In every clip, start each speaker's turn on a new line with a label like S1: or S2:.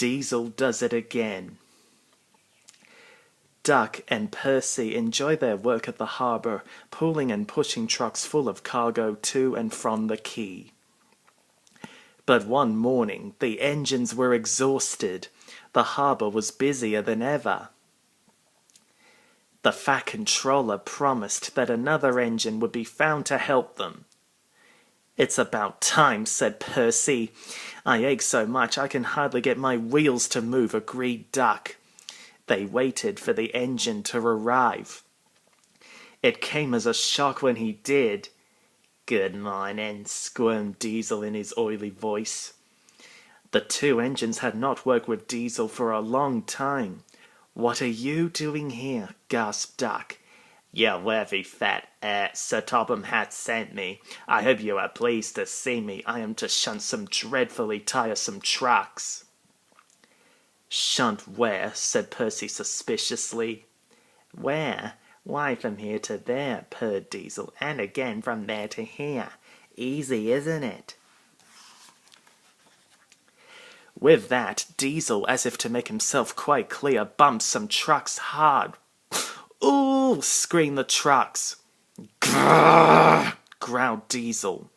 S1: Diesel does it again. Duck and Percy enjoy their work at the harbour, pulling and pushing trucks full of cargo to and from the quay. But one morning the engines were exhausted. The harbour was busier than ever. The Fat Controller promised that another engine would be found to help them. "It's about time," said Percy. "I ache so much I can hardly get my wheels to move," agreed Duck. They waited for the engine to arrive. It came as a shock when he did. "Good morning," squirmed Diesel in his oily voice. The two engines had not worked with Diesel for a long time. "What are you doing here?" gasped Duck. "You're worthy fat Sir Topham Hatt sent me. I hope you are pleased to see me. I am to shunt some dreadfully tiresome trucks." "Shunt where?" said Percy suspiciously. "Where? Why, from here to there," purred Diesel, "and again from there to here. Easy, isn't it?" With that, Diesel, as if to make himself quite clear, bumped some trucks hard. "Ooh!" screamed the trucks. "Grrr!" growled Diesel.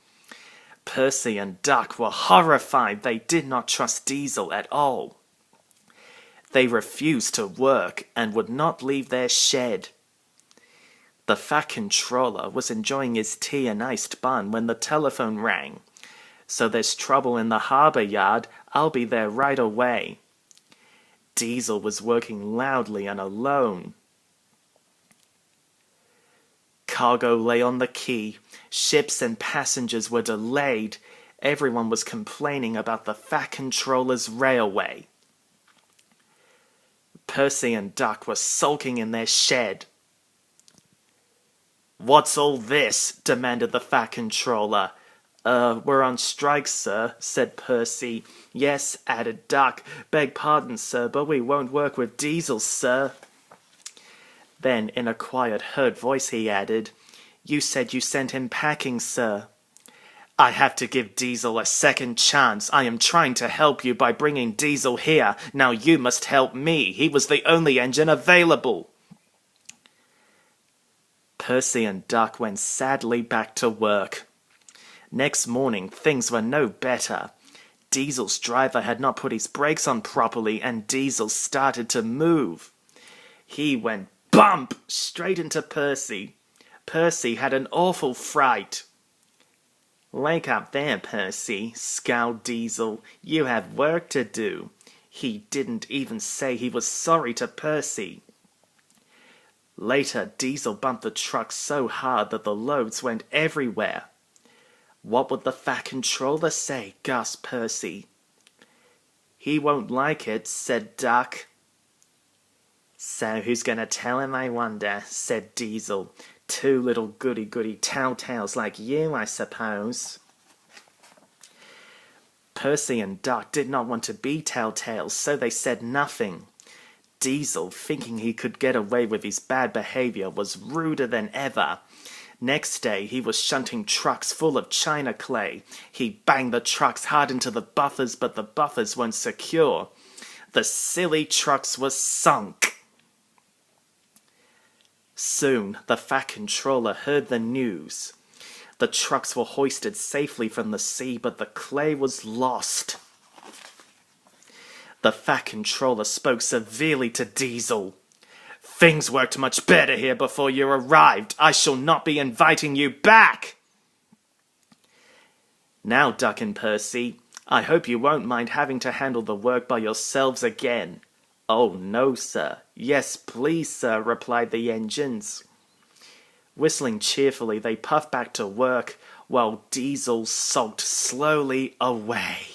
S1: Percy and Duck were horrified. They did not trust Diesel at all. They refused to work and would not leave their shed. The Fat Controller was enjoying his tea and iced bun when the telephone rang. "So there's trouble in the harbour yard. I'll be there right away." Diesel was working loudly and alone. Cargo lay on the quay. Ships and passengers were delayed. Everyone was complaining about the Fat Controller's railway. Percy and Duck were sulking in their shed. "What's all this?" demanded the Fat Controller. We're on strike, sir," said Percy. "Yes," added Duck. "Beg pardon, sir, but we won't work with Diesel, sir." Then, in a quiet, hurt voice, he added, "You said you sent him packing, sir." "I have to give Diesel a second chance. I am trying to help you by bringing Diesel here. Now you must help me. He was the only engine available." Percy and Duck went sadly back to work. Next morning, things were no better. Diesel's driver had not put his brakes on properly, and Diesel started to move. He went bump straight into Percy. Percy had an awful fright. "Wake up there, Percy," scowled Diesel. "You have work to do." He didn't even say he was sorry to Percy. Later, Diesel bumped the truck so hard that the loads went everywhere. "What would the Fat Controller say?" gasped Percy. "He won't like it," said Duck. "So who's going to tell him, I wonder?" said Diesel. "Two little goody-goody telltales like you, I suppose." Percy and Duck did not want to be telltales, so they said nothing. Diesel, thinking he could get away with his bad behavior, was ruder than ever. Next day, he was shunting trucks full of china clay. He banged the trucks hard into the buffers, but the buffers weren't secure. The silly trucks were sunk. Soon, the Fat Controller heard the news. The trucks were hoisted safely from the sea, but the clay was lost. The Fat Controller spoke severely to Diesel. "Things worked much better here before you arrived. I shall not be inviting you back." "Now, Duck and Percy, I hope you won't mind having to handle the work by yourselves again." "Oh, no, sir." "Yes, please, sir," replied the engines. Whistling cheerfully, they puffed back to work, while Diesel sulked slowly away.